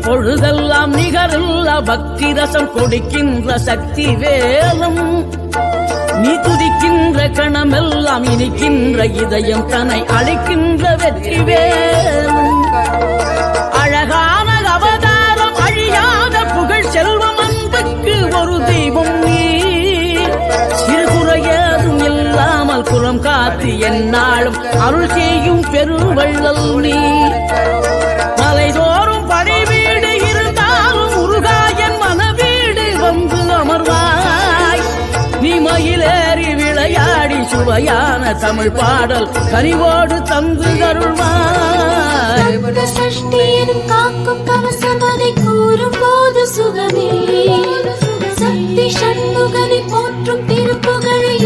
பொழுதெல்லாம் நிகரில்ல பக்தி ரசம் கொடுக்கின்ற சக்தி வேலம். நீ துதிக்கின்ற கணமெல்லாம் இனிக்கின்ற இதயம் தன்னை அளிக்கின்ற வெற்றி வேலம். அழகான அவதாரம் அழியாத புகழ் செல்வம் அன்புக்கு ஒரு தெய்வம் நீ. சிறுகுறையதும் இல்லாமல் புறம் காத்து எந்நாளும் அருள் செய்யும் பெருவள்ளல் நீ. மலைதோறும் படை வீடு இருந்தாலும் முருகாயன் மனவீடு வந்து அமர்வாய். நீ மயிலேறி விளையாடி சுவையான தமிழ் பாடல் கனிவோடு தந்து அருள்வாய். காக்கும் கவசமதை கூறும் போது சுகமே. சக்தி சண்முகனை போற்றும் திருப்புகழை